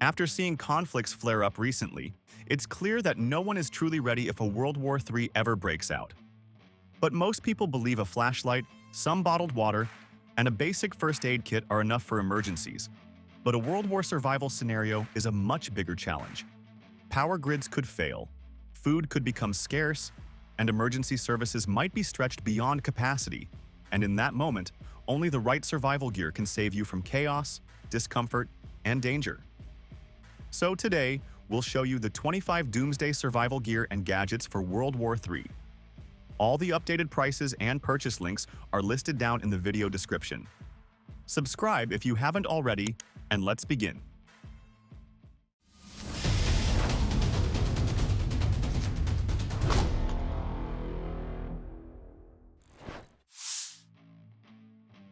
After seeing conflicts flare up recently, it's clear that no one is truly ready if a World War III ever breaks out. But most people believe a flashlight, some bottled water, and a basic first aid kit are enough for emergencies. But a World War survival scenario is a much bigger challenge. Power grids could fail, food could become scarce, and emergency services might be stretched beyond capacity. And in that moment, only the right survival gear can save you from chaos, discomfort, and danger. So today, we'll show you the 25 Doomsday survival gear and gadgets for World War III. All the updated prices and purchase links are listed down in the video description. Subscribe if you haven't already, and let's begin.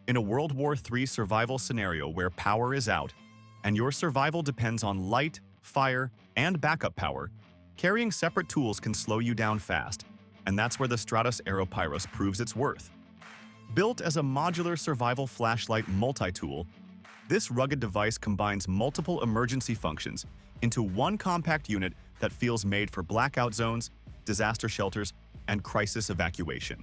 In a World War III survival scenario where power is out, and your survival depends on light, fire, and backup power, carrying separate tools can slow you down fast, and that's where the Stratos Aero Pyyros proves its worth. Built as a modular survival flashlight multi-tool, this rugged device combines multiple emergency functions into one compact unit that feels made for blackout zones, disaster shelters, and crisis evacuation.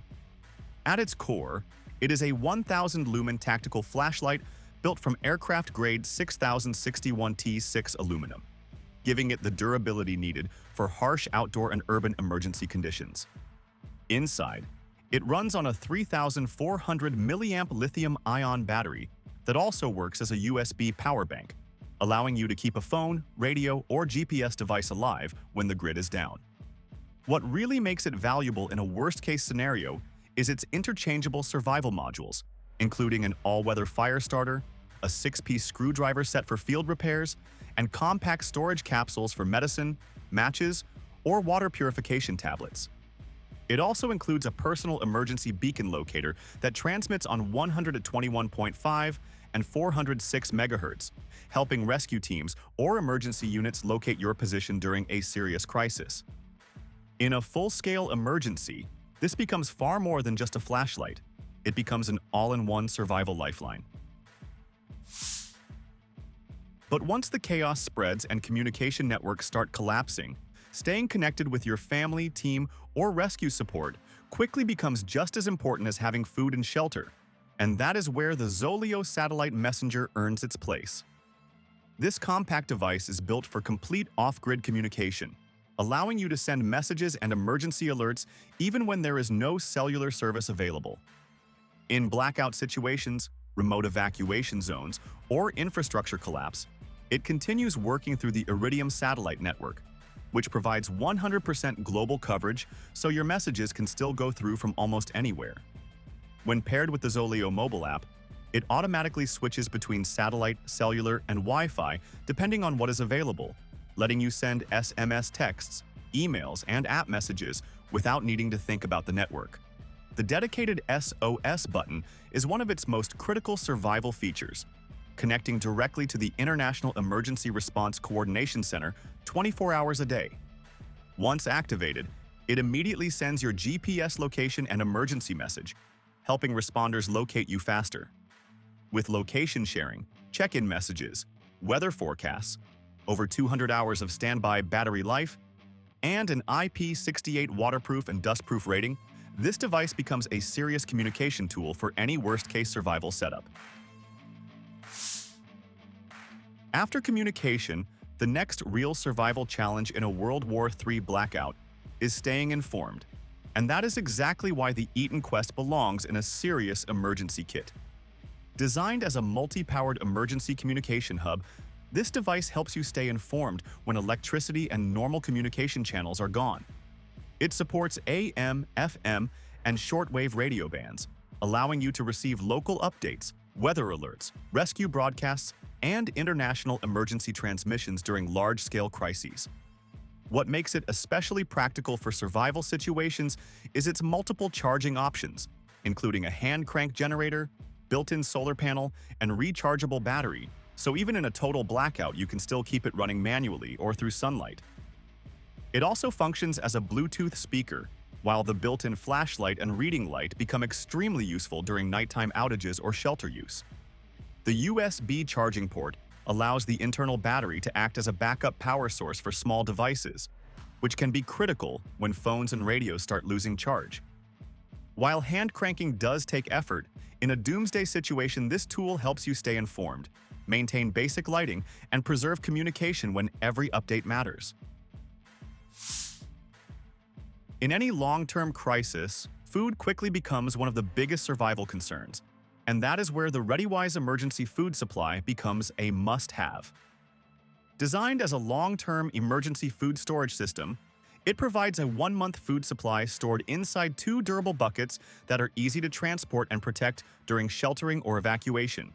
At its core, it is a 1,000 lumen tactical flashlight built from aircraft-grade 6061 T6 aluminum, giving it the durability needed for harsh outdoor and urban emergency conditions. Inside, it runs on a 3,400 milliamp lithium-ion battery that also works as a USB power bank, allowing you to keep a phone, radio, or GPS device alive when the grid is down. What really makes it valuable in a worst-case scenario is its interchangeable survival modules, including an all-weather fire starter, a 6-piece screwdriver set for field repairs, and compact storage capsules for medicine, matches, or water purification tablets. It also includes a personal emergency beacon locator that transmits on 121.5 and 406 MHz, helping rescue teams or emergency units locate your position during a serious crisis. In a full-scale emergency, this becomes far more than just a flashlight. It becomes an all-in-one survival lifeline. But once the chaos spreads and communication networks start collapsing, staying connected with your family, team, or rescue support quickly becomes just as important as having food and shelter. And that is where the Zoleo satellite messenger earns its place. This compact device is built for complete off-grid communication, allowing you to send messages and emergency alerts even when there is no cellular service available. In blackout situations, remote evacuation zones, or infrastructure collapse, it continues working through the Iridium satellite network, which provides 100% global coverage so your messages can still go through from almost anywhere. When paired with the Zoleo mobile app, it automatically switches between satellite, cellular, and Wi-Fi depending on what is available, letting you send SMS texts, emails, and app messages without needing to think about the network. The dedicated SOS button is one of its most critical survival features, connecting directly to the International Emergency Response Coordination Center 24 hours a day. Once activated, it immediately sends your GPS location and emergency message, helping responders locate you faster. With location sharing, check-in messages, weather forecasts, over 200 hours of standby battery life, and an IP68 waterproof and dustproof rating, this device becomes a serious communication tool for any worst-case survival setup. After communication, the next real survival challenge in a World War III blackout is staying informed, and that is exactly why the Eton Quest belongs in a serious emergency kit. Designed as a multi-powered emergency communication hub, this device helps you stay informed when electricity and normal communication channels are gone. It supports AM, FM, and shortwave radio bands, allowing you to receive local updates, weather alerts, rescue broadcasts, and international emergency transmissions during large-scale crises. What makes it especially practical for survival situations is its multiple charging options, including a hand-crank generator, built-in solar panel, and rechargeable battery, so even in a total blackout you can still keep it running manually or through sunlight. It also functions as a Bluetooth speaker, while the built-in flashlight and reading light become extremely useful during nighttime outages or shelter use. The USB charging port allows the internal battery to act as a backup power source for small devices, which can be critical when phones and radios start losing charge. While hand cranking does take effort, in a doomsday situation this tool helps you stay informed, maintain basic lighting, and preserve communication when every update matters. In any long-term crisis, food quickly becomes one of the biggest survival concerns, and that is where the ReadyWise emergency food supply becomes a must-have. Designed as a long-term emergency food storage system, it provides a 1-month food supply stored inside 2 durable buckets that are easy to transport and protect during sheltering or evacuation.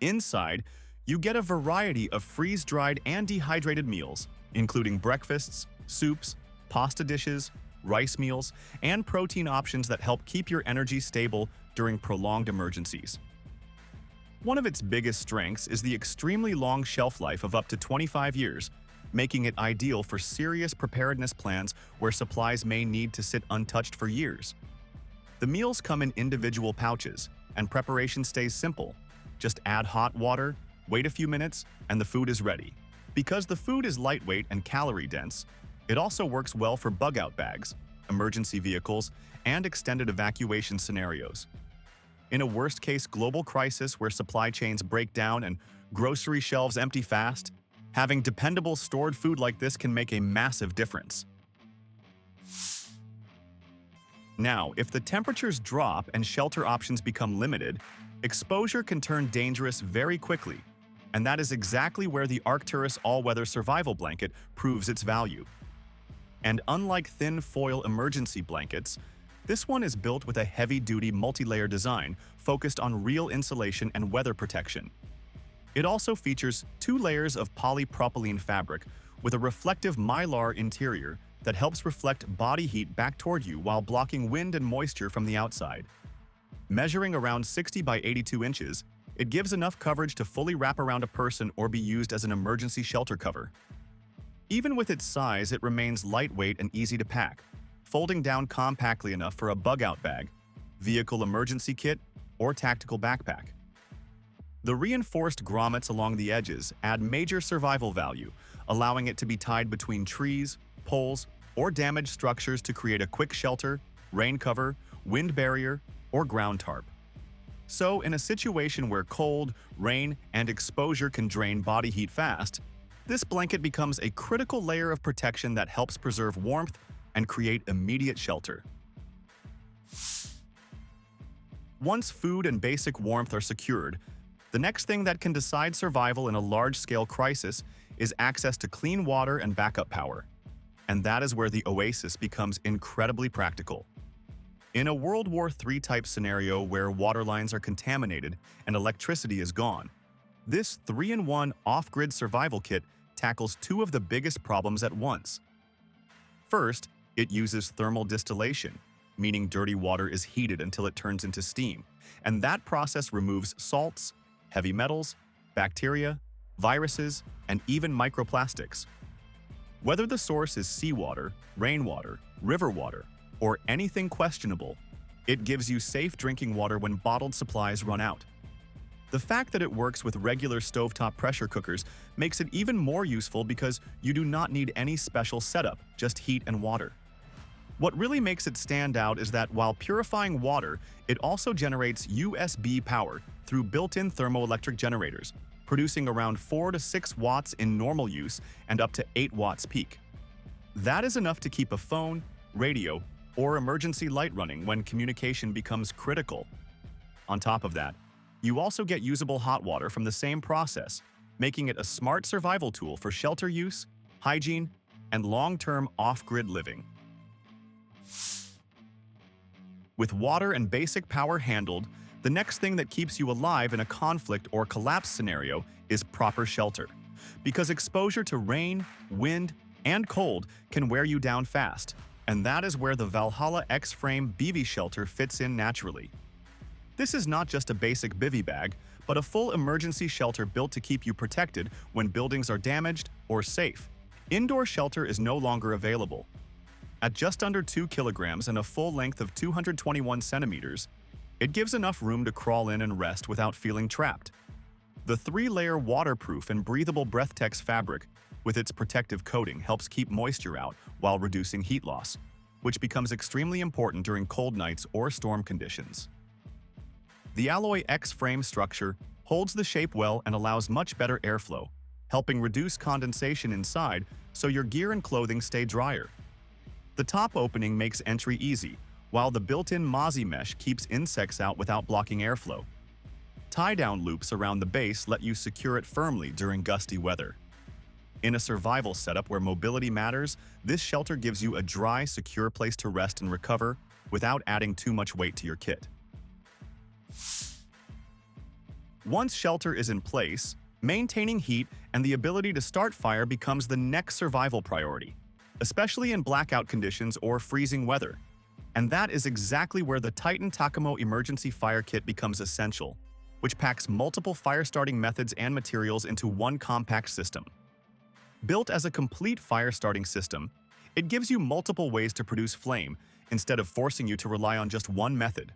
Inside, you get a variety of freeze-dried and dehydrated meals, including breakfasts, soups, pasta dishes, rice meals, and protein options that help keep your energy stable during prolonged emergencies. One of its biggest strengths is the extremely long shelf life of up to 25 years, making it ideal for serious preparedness plans where supplies may need to sit untouched for years. The meals come in individual pouches, and preparation stays simple. Just add hot water, wait a few minutes, and the food is ready. Because the food is lightweight and calorie-dense, it also works well for bug-out bags, emergency vehicles, and extended evacuation scenarios. In a worst-case global crisis where supply chains break down and grocery shelves empty fast, having dependable stored food like this can make a massive difference. Now, if the temperatures drop and shelter options become limited, exposure can turn dangerous very quickly, and that is exactly where the Arcturus all-weather survival blanket proves its value. And unlike thin foil emergency blankets, this one is built with a heavy-duty multi-layer design focused on real insulation and weather protection. It also features 2 layers of polypropylene fabric with a reflective Mylar interior that helps reflect body heat back toward you while blocking wind and moisture from the outside. Measuring around 60 by 82 inches, it gives enough coverage to fully wrap around a person or be used as an emergency shelter cover. Even with its size, it remains lightweight and easy to pack, folding down compactly enough for a bug-out bag, vehicle emergency kit, or tactical backpack. The reinforced grommets along the edges add major survival value, allowing it to be tied between trees, poles, or damaged structures to create a quick shelter, rain cover, wind barrier, or ground tarp. So, in a situation where cold, rain, and exposure can drain body heat fast, this blanket becomes a critical layer of protection that helps preserve warmth and create immediate shelter. Once food and basic warmth are secured, the next thing that can decide survival in a large-scale crisis is access to clean water and backup power. And that is where the Oasis becomes incredibly practical. In a World War III type scenario where water lines are contaminated and electricity is gone, this 3-in-1 off-grid survival kit tackles 2 of the biggest problems at once. First, it uses thermal distillation, meaning dirty water is heated until it turns into steam, and that process removes salts, heavy metals, bacteria, viruses, and even microplastics. Whether the source is seawater, rainwater, river water, or anything questionable, it gives you safe drinking water when bottled supplies run out. The fact that it works with regular stovetop pressure cookers makes it even more useful because you do not need any special setup, just heat and water. What really makes it stand out is that while purifying water, it also generates USB power through built-in thermoelectric generators, producing around 4 to 6 watts in normal use and up to 8 watts peak. That is enough to keep a phone, radio, or emergency light running when communication becomes critical. On top of that, you also get usable hot water from the same process, making it a smart survival tool for shelter use, hygiene, and long-term off-grid living. With water and basic power handled, the next thing that keeps you alive in a conflict or collapse scenario is proper shelter, because exposure to rain, wind, and cold can wear you down fast, and that is where the Valhalla X-Frame Bivi shelter fits in naturally. This is not just a basic Bivi bag, but a full emergency shelter built to keep you protected when buildings are damaged or safe. Indoor shelter is no longer available. At just under 2 kilograms and a full length of 221 centimeters, it gives enough room to crawl in and rest without feeling trapped. The 3-layer waterproof and breathable Breathtex fabric with its protective coating helps keep moisture out while reducing heat loss, which becomes extremely important during cold nights or storm conditions. The Alloy X frame structure holds the shape well and allows much better airflow, helping reduce condensation inside so your gear and clothing stay drier. The top opening makes entry easy, while the built-in Mozzie mesh keeps insects out without blocking airflow. Tie-down loops around the base let you secure it firmly during gusty weather. In a survival setup where mobility matters, this shelter gives you a dry, secure place to rest and recover without adding too much weight to your kit. Once shelter is in place, maintaining heat and the ability to start fire becomes the next survival priority, especially in blackout conditions or freezing weather. And that is exactly where the Titan Tacamo Emergency Fire Kit becomes essential, which packs multiple fire-starting methods and materials into one compact system. Built as a complete fire-starting system, it gives you multiple ways to produce flame instead of forcing you to rely on just one method.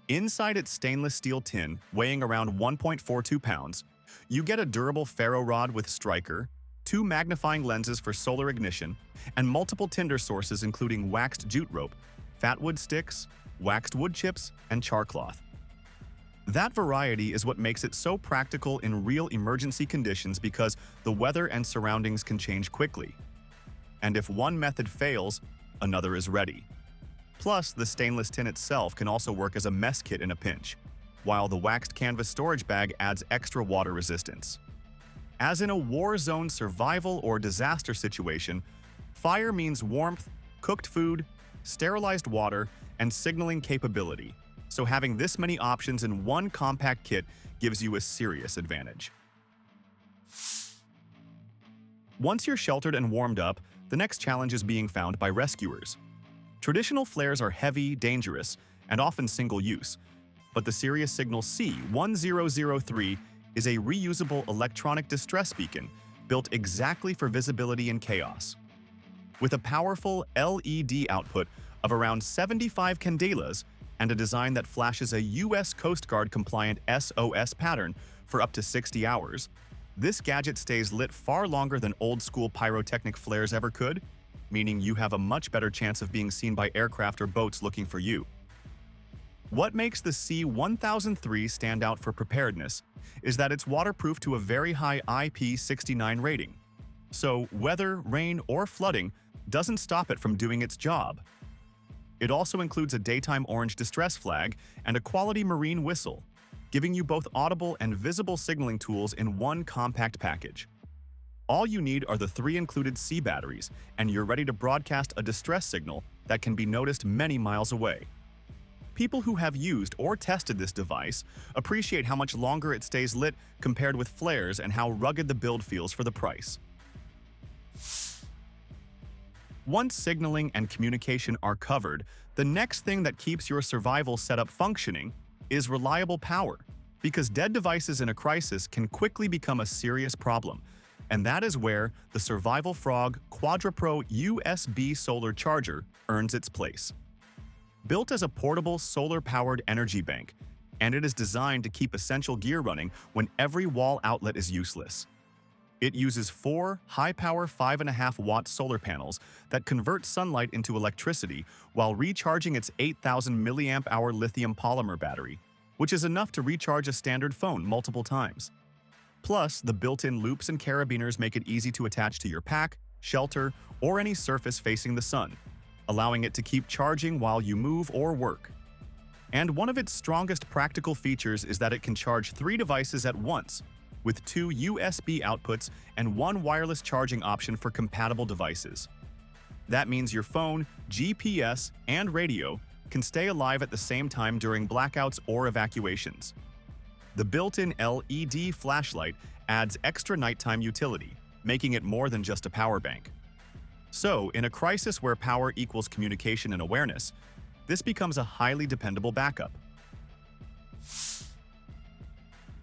Inside its stainless steel tin, weighing around 1.42 pounds, you get a durable ferro rod with striker, 2 magnifying lenses for solar ignition, and multiple tinder sources including waxed jute rope, fat wood sticks, waxed wood chips, and char cloth. That variety is what makes it so practical in real emergency conditions because the weather and surroundings can change quickly. And if one method fails, another is ready. Plus, the stainless tin itself can also work as a mess kit in a pinch, while the waxed canvas storage bag adds extra water resistance. As in a war zone survival or disaster situation, fire means warmth, cooked food, sterilized water, and signaling capability. So having this many options in one compact kit gives you a serious advantage. Once you're sheltered and warmed up, the next challenge is being found by rescuers. Traditional flares are heavy, dangerous, and often single-use, but the Sirius Signal C1003 is a reusable electronic distress beacon built exactly for visibility in chaos. With a powerful LED output of around 75 candelas, and a design that flashes a US Coast Guard-compliant SOS pattern for up to 60 hours, this gadget stays lit far longer than old-school pyrotechnic flares ever could, meaning you have a much better chance of being seen by aircraft or boats looking for you. What makes the C1003 stand out for preparedness is that it's waterproof to a very high IP69 rating. So weather, rain, or flooding doesn't stop it from doing its job. It also includes a daytime orange distress flag and a quality marine whistle, giving you both audible and visible signaling tools in one compact package. All you need are the 3 included C batteries, and you're ready to broadcast a distress signal that can be noticed many miles away. People who have used or tested this device appreciate how much longer it stays lit compared with flares and how rugged the build feels for the price. Once signaling and communication are covered, the next thing that keeps your survival setup functioning is reliable power, because dead devices in a crisis can quickly become a serious problem, and that is where the Survival Frog QuadraPro USB solar charger earns its place. Built as a portable solar-powered energy bank, and it is designed to keep essential gear running when every wall outlet is useless. It uses 4 high-power 5.5-watt solar panels that convert sunlight into electricity while recharging its 8,000 mAh lithium polymer battery, which is enough to recharge a standard phone multiple times. Plus, the built-in loops and carabiners make it easy to attach to your pack, shelter, or any surface facing the sun, allowing it to keep charging while you move or work. And one of its strongest practical features is that it can charge 3 devices at once, with 2 USB outputs and 1 wireless charging option for compatible devices. That means your phone, GPS, and radio can stay alive at the same time during blackouts or evacuations. The built-in LED flashlight adds extra nighttime utility, making it more than just a power bank. So, in a crisis where power equals communication and awareness, this becomes a highly dependable backup.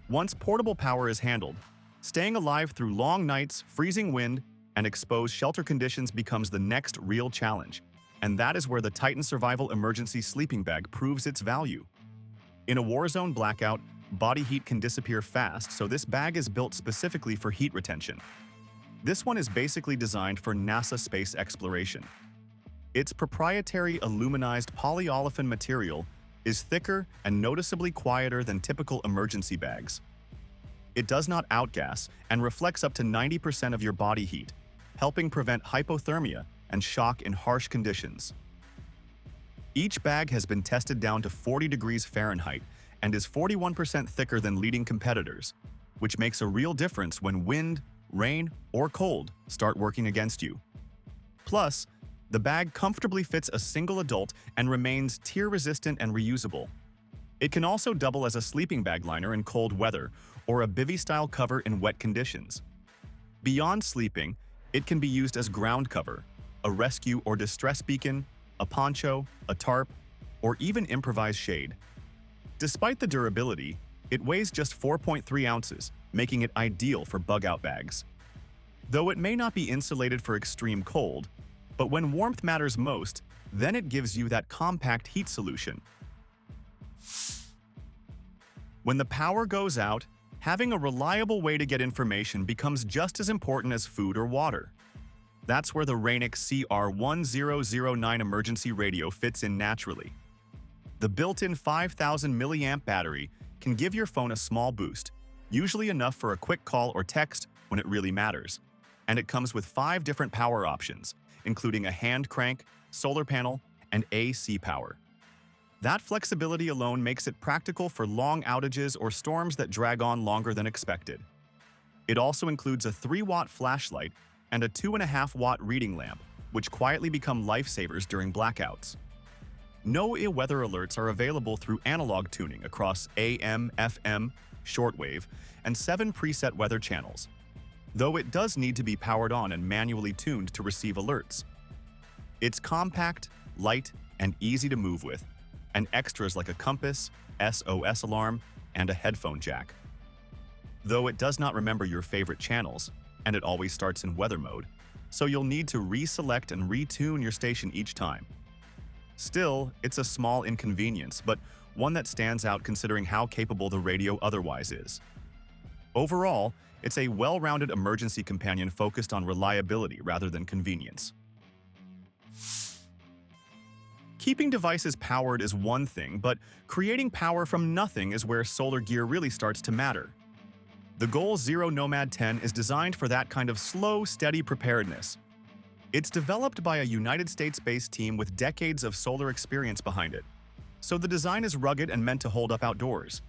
Once portable power is handled, staying alive through long nights, freezing wind, and exposed shelter conditions becomes the next real challenge, and that is where the Titan Survival Emergency Sleeping Bag proves its value. In a war zone blackout, body heat can disappear fast, so this bag is built specifically for heat retention. This one is basically designed for NASA space exploration. Its proprietary aluminized polyolefin material is thicker and noticeably quieter than typical emergency bags. It does not outgas and reflects up to 90% of your body heat, helping prevent hypothermia and shock in harsh conditions. Each bag has been tested down to 40 degrees Fahrenheit and is 41% thicker than leading competitors, which makes a real difference when wind, rain, or cold start working against you. Plus, the bag comfortably fits a single adult and remains tear-resistant and reusable. It can also double as a sleeping bag liner in cold weather or a Bivi-style cover in wet conditions. Beyond sleeping, it can be used as ground cover, a rescue or distress beacon, a poncho, a tarp, or even improvised shade. Despite the durability, it weighs just 4.3 ounces, making it ideal for bug-out bags. Though it may not be insulated for extreme cold, but when warmth matters most, then it gives you that compact heat solution. When the power goes out, having a reliable way to get information becomes just as important as food or water. That's where the Raynic CR1009 emergency radio fits in naturally. The built-in 5,000 mAh battery can give your phone a small boost, usually enough for a quick call or text when it really matters. And it comes with 5 different power options, including a hand crank, solar panel, and AC power. That flexibility alone makes it practical for long outages or storms that drag on longer than expected. It also includes a 3-watt flashlight and a 2.5-watt reading lamp, which quietly become lifesavers during blackouts. No weather alerts are available through analog tuning across AM, FM, shortwave, and 7 preset weather channels, though it does need to be powered on and manually tuned to receive alerts. It's compact, light, and easy to move with, and extras like a compass, SOS alarm, and a headphone jack. Though it does not remember your favorite channels, and it always starts in weather mode, so you'll need to reselect and retune your station each time. Still, it's a small inconvenience, but one that stands out considering how capable the radio otherwise is. Overall, it's a well-rounded emergency companion focused on reliability rather than convenience. Keeping devices powered is one thing, but creating power from nothing is where solar gear really starts to matter. The Goal Zero Nomad 10 is designed for that kind of slow, steady preparedness. It's developed by a United States-based team with decades of solar experience behind it, so the design is rugged and meant to hold up outdoors.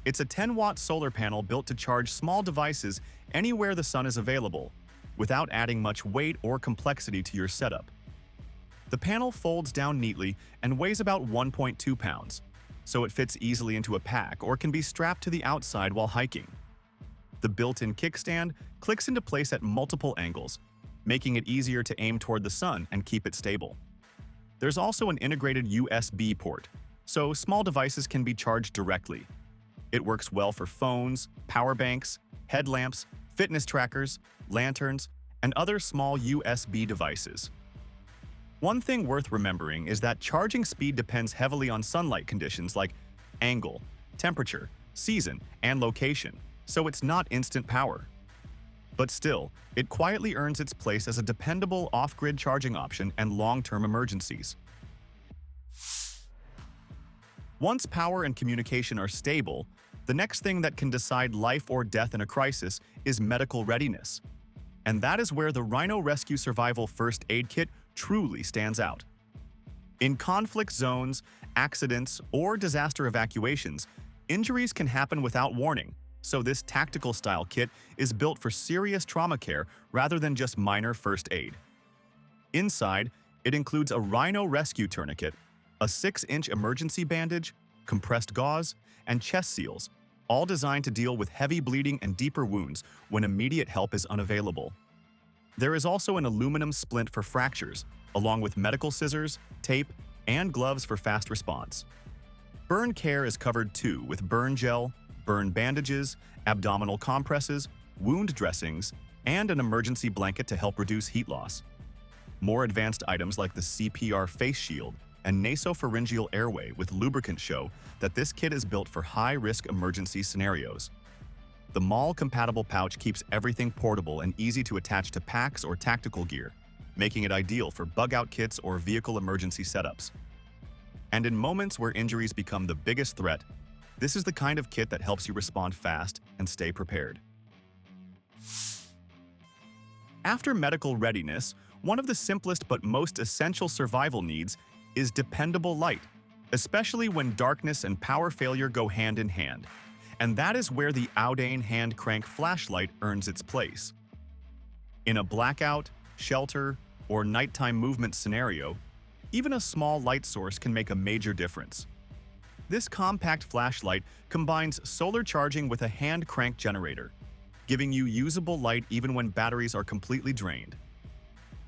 It's a 10-watt solar panel built to charge small devices anywhere the sun is available, without adding much weight or complexity to your setup. The panel folds down neatly and weighs about 1.2 pounds, so it fits easily into a pack or can be strapped to the outside while hiking. The built-in kickstand clicks into place at multiple angles, making it easier to aim toward the sun and keep it stable. There's also an integrated USB port, so small devices can be charged directly. It works well for phones, power banks, headlamps, fitness trackers, lanterns, and other small USB devices. One thing worth remembering is that charging speed depends heavily on sunlight conditions like angle, temperature, season, and location, so it's not instant power. But still, it quietly earns its place as a dependable off-grid charging option and long-term emergencies. Once power and communication are stable, the next thing that can decide life or death in a crisis is medical readiness. And that is where the Rhino Rescue Survival First Aid Kit truly stands out. In conflict zones, accidents, or disaster evacuations, injuries can happen without warning, so this tactical-style kit is built for serious trauma care rather than just minor first aid. Inside, it includes a Rhino Rescue Tourniquet, a 6-inch emergency bandage, compressed gauze, and chest seals, all designed to deal with heavy bleeding and deeper wounds when immediate help is unavailable. There is also an aluminum splint for fractures, along with medical scissors, tape, and gloves for fast response. Burn care is covered too, with burn gel, burn bandages, abdominal compresses, wound dressings, and an emergency blanket to help reduce heat loss. More advanced items like the CPR face shield and nasopharyngeal airway with lubricant show that this kit is built for high-risk emergency scenarios. The mall-compatible pouch keeps everything portable and easy to attach to packs or tactical gear, making it ideal for bug-out kits or vehicle emergency setups. And in moments where injuries become the biggest threat, this is the kind of kit that helps you respond fast and stay prepared. After medical readiness, one of the simplest but most essential survival needs is dependable light, especially when darkness and power failure go hand in hand. And that is where the Oudain hand crank flashlight earns its place. In a blackout, shelter, or nighttime movement scenario, even a small light source can make a major difference. This compact flashlight combines solar charging with a hand crank generator, giving you usable light even when batteries are completely drained.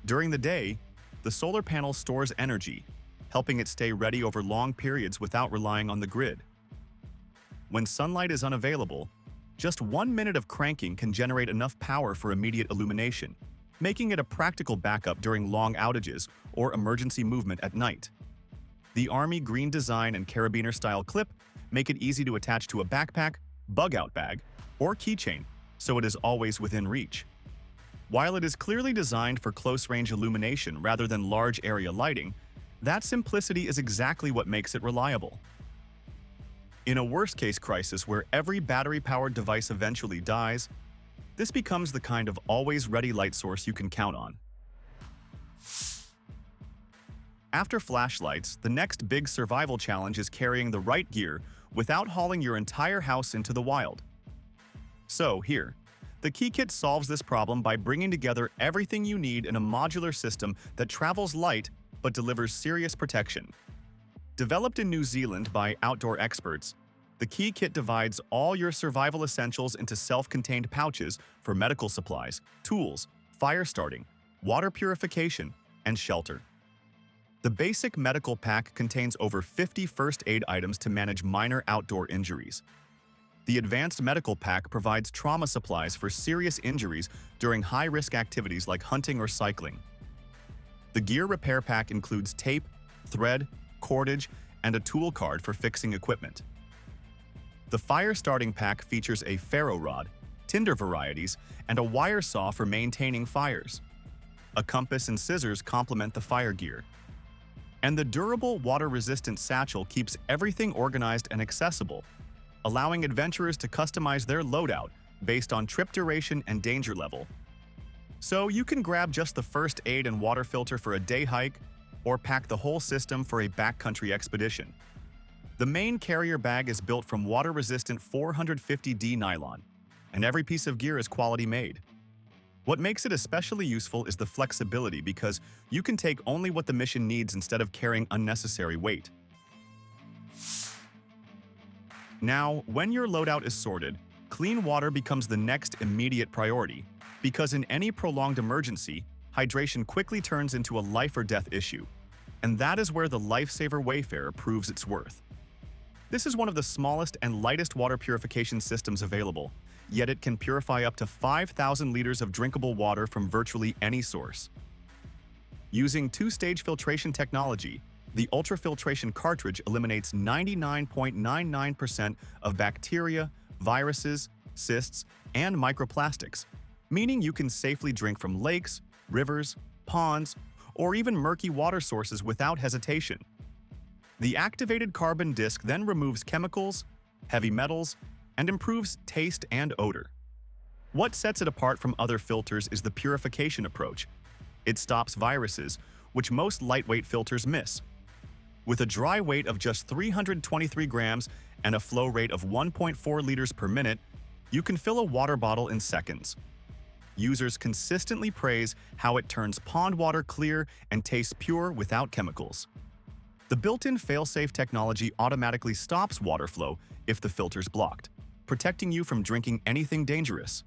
During the day, the solar panel stores energy, helping it stay ready over long periods without relying on the grid. When sunlight is unavailable, just 1 minute of cranking can generate enough power for immediate illumination, making it a practical backup during long outages or emergency movement at night. The Army green design and carabiner-style clip make it easy to attach to a backpack, bug-out bag, or keychain, so it is always within reach. While it is clearly designed for close-range illumination rather than large-area lighting, that simplicity is exactly what makes it reliable. In a worst-case crisis where every battery-powered device eventually dies, this becomes the kind of always-ready light source you can count on. After flashlights, the next big survival challenge is carrying the right gear without hauling your entire house into the wild. So here, the Kea Kit solves this problem by bringing together everything you need in a modular system that travels light but delivers serious protection. Developed in New Zealand by outdoor experts, the Kea Kit divides all your survival essentials into self-contained pouches for medical supplies, tools, fire starting, water purification, and shelter. The basic medical pack contains over 50 first aid items to manage minor outdoor injuries. The advanced medical pack provides trauma supplies for serious injuries during high-risk activities like hunting or cycling. The gear repair pack includes tape, thread, cordage, and a tool card for fixing equipment. The fire starting pack features a ferro rod, tinder varieties, and a wire saw for maintaining fires. A compass and scissors complement the fire gear. And the durable, water-resistant satchel keeps everything organized and accessible, allowing adventurers to customize their loadout based on trip duration and danger level. So you can grab just the first aid and water filter for a day hike, or pack the whole system for a backcountry expedition. The main carrier bag is built from water-resistant 450D nylon, and every piece of gear is quality made. What makes it especially useful is the flexibility because you can take only what the mission needs instead of carrying unnecessary weight. Now, when your loadout is sorted, clean water becomes the next immediate priority, because in any prolonged emergency, hydration quickly turns into a life-or-death issue. And that is where the Lifesaver Wayfarer proves its worth. This is one of the smallest and lightest water purification systems available, yet it can purify up to 5,000 liters of drinkable water from virtually any source. Using two-stage filtration technology, the ultrafiltration cartridge eliminates 99.99% of bacteria, viruses, cysts, and microplastics, meaning you can safely drink from lakes, rivers, ponds, or even murky water sources without hesitation. The activated carbon disc then removes chemicals, heavy metals, and improves taste and odor. What sets it apart from other filters is the purification approach. It stops viruses, which most lightweight filters miss. With a dry weight of just 323 grams and a flow rate of 1.4 liters per minute, you can fill a water bottle in seconds. Users consistently praise how it turns pond water clear and tastes pure without chemicals. The built-in fail-safe technology automatically stops water flow if the filter's blocked, protecting you from drinking anything dangerous.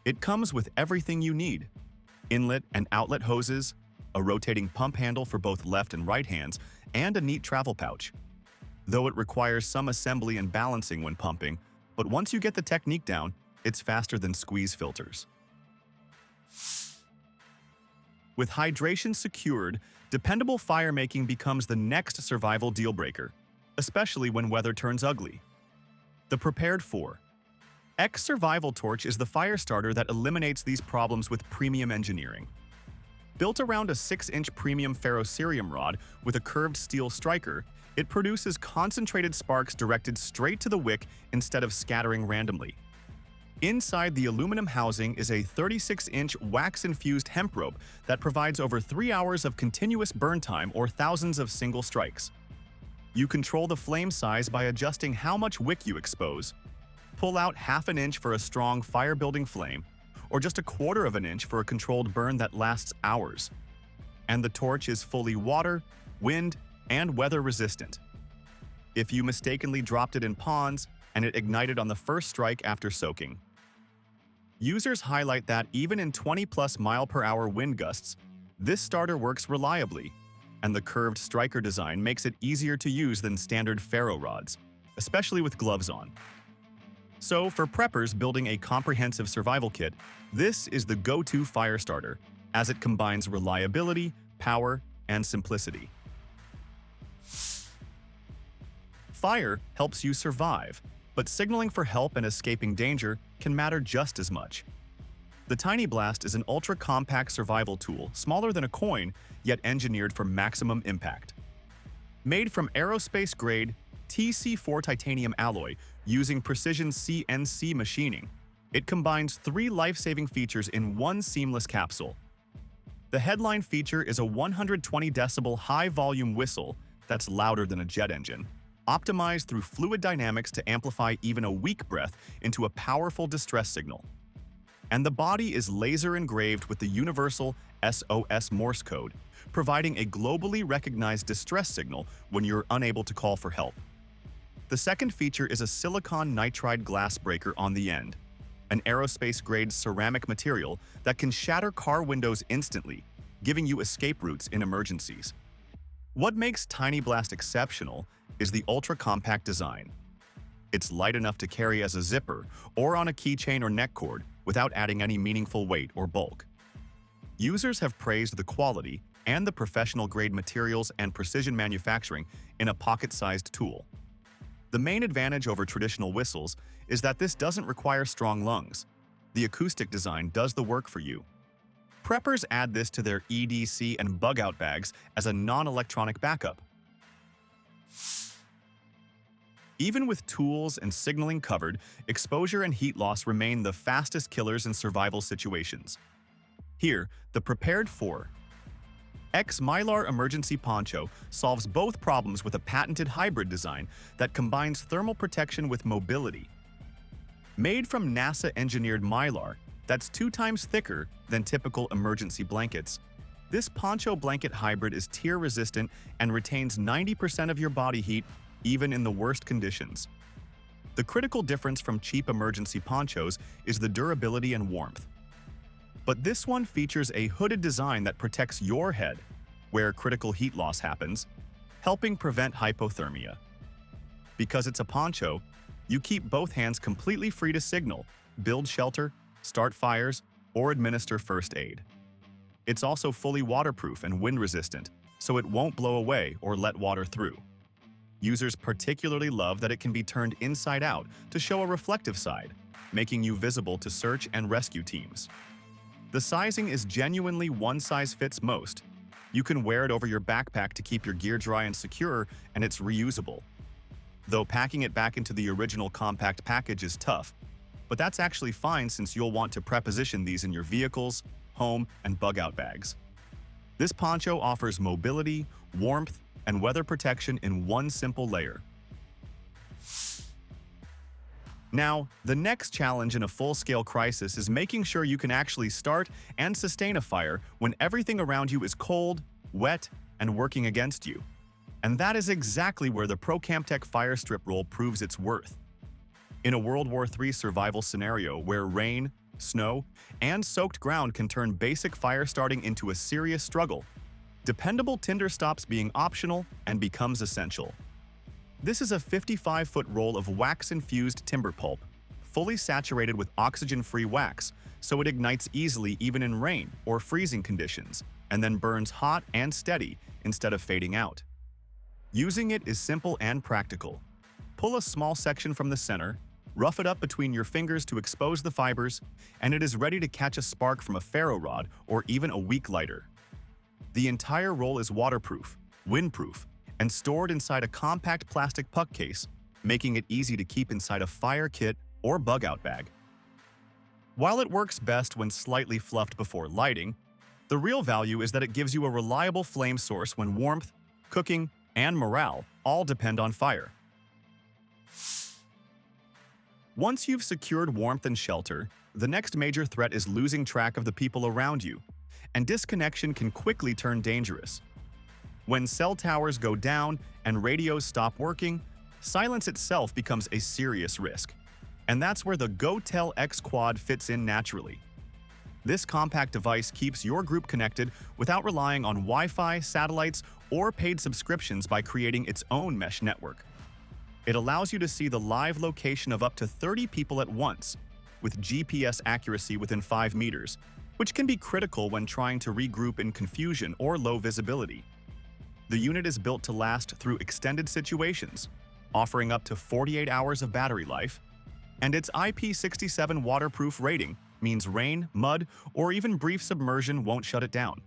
It comes with everything you need: inlet and outlet hoses, a rotating pump handle for both left and right hands, and a neat travel pouch. Though it requires some assembly and balancing when pumping, but once you get the technique down, it's faster than squeeze filters. With hydration secured, Dependable fire-making becomes the next survival deal-breaker, especially when weather turns ugly. The Prepared 4. X Survival Torch is the fire starter that eliminates these problems with premium engineering. Built around a 6-inch premium ferrocerium rod with a curved steel striker, it produces concentrated sparks directed straight to the wick instead of scattering randomly. Inside the aluminum housing is a 36-inch wax-infused hemp rope that provides over 3 hours of continuous burn time or thousands of single strikes. You control the flame size by adjusting how much wick you expose. Pull out ½ an inch for a strong fire-building flame, or just ¼ of an inch for a controlled burn that lasts hours. And the torch is fully water, wind, and weather-resistant. If you mistakenly dropped it in ponds and it ignited on the first strike after soaking. Users highlight that even in 20+ mile-per-hour wind gusts, this starter works reliably, and the curved striker design makes it easier to use than standard ferro rods, especially with gloves on. So, for preppers building a comprehensive survival kit, this is the go-to fire starter, as it combines reliability, power, and simplicity. Fire helps you survive, but signaling for help and escaping danger can matter just as much. The TinyBlast is an ultra-compact survival tool, smaller than a coin, yet engineered for maximum impact. Made from aerospace-grade TC4 titanium alloy using precision CNC machining, it combines 3 life-saving features in one seamless capsule. The headline feature is a 120 decibel high-volume whistle that's louder than a jet engine, optimized through fluid dynamics to amplify even a weak breath into a powerful distress signal. And the body is laser engraved with the universal SOS Morse code, providing a globally recognized distress signal when you're unable to call for help. The second feature is a silicon nitride glass breaker on the end, an aerospace-grade ceramic material that can shatter car windows instantly, giving you escape routes in emergencies. What makes TinyBlast exceptional is the ultra-compact design. It's light enough to carry as a zipper or on a keychain or neck cord without adding any meaningful weight or bulk. Users have praised the quality and the professional-grade materials and precision manufacturing in a pocket-sized tool. The main advantage over traditional whistles is that this doesn't require strong lungs. The acoustic design does the work for you. Preppers add this to their EDC and bug-out bags as a non-electronic backup. Even with tools and signaling covered, exposure and heat loss remain the fastest killers in survival situations. Here, the Prepared 4. X Mylar Emergency Poncho solves both problems with a patented hybrid design that combines thermal protection with mobility. Made from NASA-engineered Mylar that's 2 times thicker than typical emergency blankets, this poncho blanket hybrid is tear-resistant and retains 90% of your body heat even in the worst conditions. The critical difference from cheap emergency ponchos is the durability and warmth. But this one features a hooded design that protects your head, where critical heat loss happens, helping prevent hypothermia. Because it's a poncho, you keep both hands completely free to signal, build shelter, start fires, or administer first aid. It's also fully waterproof and wind-resistant, so it won't blow away or let water through. Users particularly love that it can be turned inside out to show a reflective side, making you visible to search and rescue teams. The sizing is genuinely one size fits most. You can wear it over your backpack to keep your gear dry and secure, and it's reusable. Though packing it back into the original compact package is tough, but that's actually fine since you'll want to preposition these in your vehicles, home, and bug-out bags. This poncho offers mobility, warmth, and weather protection in one simple layer. Now, the next challenge in a full-scale crisis is making sure you can actually start and sustain a fire when everything around you is cold, wet, and working against you. And that is exactly where the Procamptek fire strip roll proves its worth. In a World War III survival scenario where rain, snow, and soaked ground can turn basic fire starting into a serious struggle, dependable tinder stops being optional and becomes essential. This is a 55-foot roll of wax-infused timber pulp, fully saturated with oxygen-free wax, so it ignites easily even in rain or freezing conditions, and then burns hot and steady instead of fading out. Using it is simple and practical. Pull a small section from the center, rough it up between your fingers to expose the fibers, and it is ready to catch a spark from a ferro rod or even a weak lighter. The entire roll is waterproof, windproof, and stored inside a compact plastic puck case, making it easy to keep inside a fire kit or bug-out bag. While it works best when slightly fluffed before lighting, the real value is that it gives you a reliable flame source when warmth, cooking, and morale all depend on fire. Once you've secured warmth and shelter, the next major threat is losing track of the people around you, and disconnection can quickly turn dangerous. When cell towers go down and radios stop working, silence itself becomes a serious risk. And that's where the Gotele XQUAD fits in naturally. This compact device keeps your group connected without relying on Wi-Fi, satellites, or paid subscriptions by creating its own mesh network. It allows you to see the live location of up to 30 people at once, with GPS accuracy within 5 meters, which can be critical when trying to regroup in confusion or low visibility. The unit is built to last through extended situations, offering up to 48 hours of battery life, and its IP67 waterproof rating means rain, mud, or even brief submersion won't shut it down.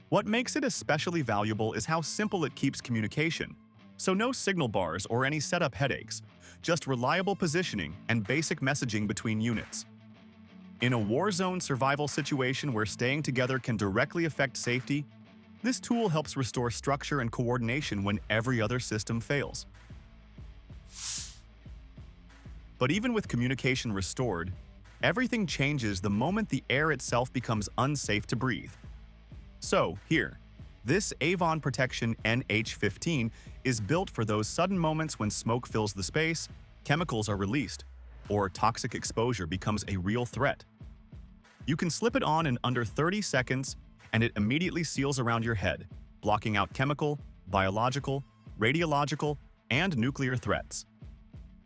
What makes it especially valuable is how simple it keeps communication. So no signal bars or any setup headaches, just reliable positioning and basic messaging between units. In a war zone survival situation where staying together can directly affect safety, this tool helps restore structure and coordination when every other system fails. But even with communication restored, everything changes the moment the air itself becomes unsafe to breathe. So, here, this Avon Protection NH15 is built for those sudden moments when smoke fills the space, chemicals are released, or toxic exposure becomes a real threat. You can slip it on in under 30 seconds, and it immediately seals around your head, blocking out chemical, biological, radiological, and nuclear threats.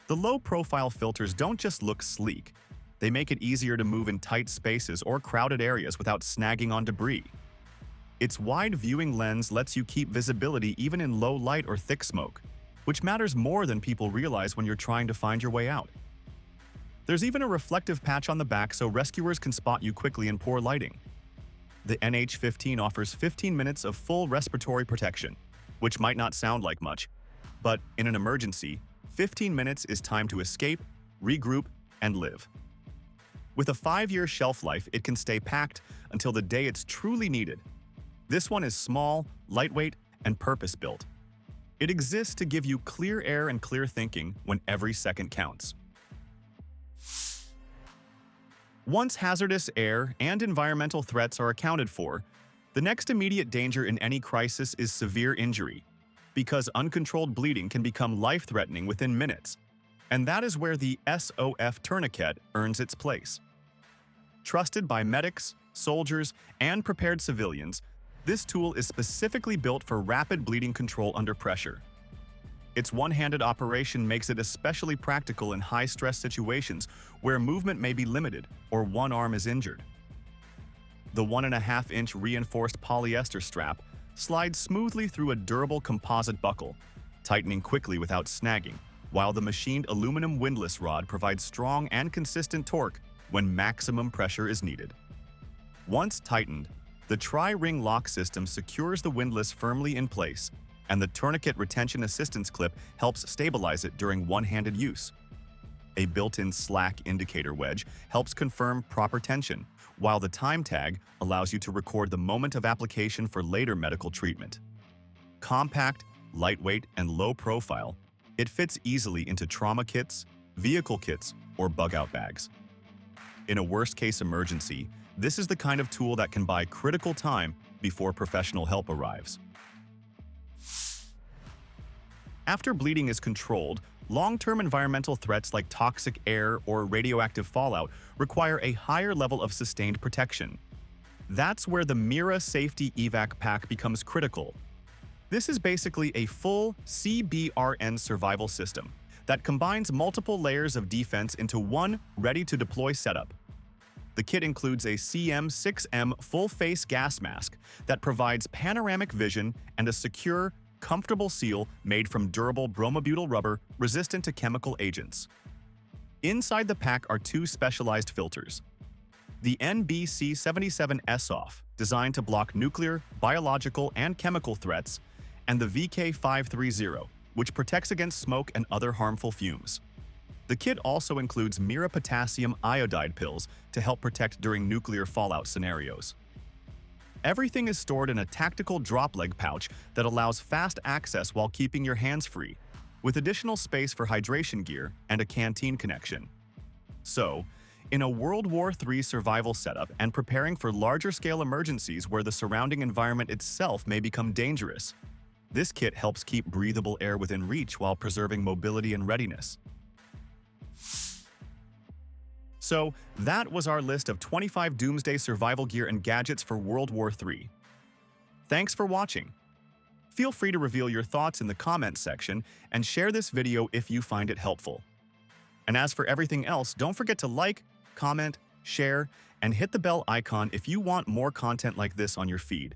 The low-profile filters don't just look sleek, they make it easier to move in tight spaces or crowded areas without snagging on debris. Its wide viewing lens lets you keep visibility even in low light or thick smoke, which matters more than people realize when you're trying to find your way out. There's even a reflective patch on the back so rescuers can spot you quickly in poor lighting. The NH15 offers 15 minutes of full respiratory protection, which might not sound like much, but in an emergency, 15 minutes is time to escape, regroup, and live. With a 5-year shelf life, it can stay packed until the day it's truly needed. This one is small, lightweight, and purpose-built. It exists to give you clear air and clear thinking when every second counts. Once hazardous air and environmental threats are accounted for, the next immediate danger in any crisis is severe injury, because uncontrolled bleeding can become life-threatening within minutes, and that is where the SOF Tourniquet earns its place. Trusted by medics, soldiers, and prepared civilians, this tool is specifically built for rapid bleeding control under pressure. Its one-handed operation makes it especially practical in high-stress situations where movement may be limited or one arm is injured. The 1.5-inch reinforced polyester strap slides smoothly through a durable composite buckle, tightening quickly without snagging, while the machined aluminum windlass rod provides strong and consistent torque when maximum pressure is needed. Once tightened, the tri-ring lock system secures the windlass firmly in place, and the tourniquet retention assistance clip helps stabilize it during one-handed use. A built-in slack indicator wedge helps confirm proper tension, while the time tag allows you to record the moment of application for later medical treatment. Compact, lightweight, and low profile, it fits easily into trauma kits, vehicle kits, or bug-out bags. In a worst-case emergency, this is the kind of tool that can buy critical time before professional help arrives. After bleeding is controlled, long-term environmental threats like toxic air or radioactive fallout require a higher level of sustained protection. That's where the Mira Safety Evac Pack becomes critical. This is basically a full CBRN survival system that combines multiple layers of defense into one ready-to-deploy setup. The kit includes a CM6M full-face gas mask that provides panoramic vision and a secure, comfortable seal made from durable bromobutyl rubber resistant to chemical agents. Inside the pack are two specialized filters. The NBC-77 SOF, designed to block nuclear, biological, and chemical threats, and the VK530, which protects against smoke and other harmful fumes. The kit also includes Mira potassium iodide pills to help protect during nuclear fallout scenarios. Everything is stored in a tactical drop leg pouch that allows fast access while keeping your hands free, with additional space for hydration gear and a canteen connection. So, in a World War III survival setup and preparing for larger-scale emergencies where the surrounding environment itself may become dangerous, this kit helps keep breathable air within reach while preserving mobility and readiness. So, that was our list of 25 Doomsday survival gear and gadgets for World War III. Thanks for watching. Feel free to reveal your thoughts in the comments section and share this video if you find it helpful. And as for everything else, don't forget to like, comment, share, and hit the bell icon if you want more content like this on your feed.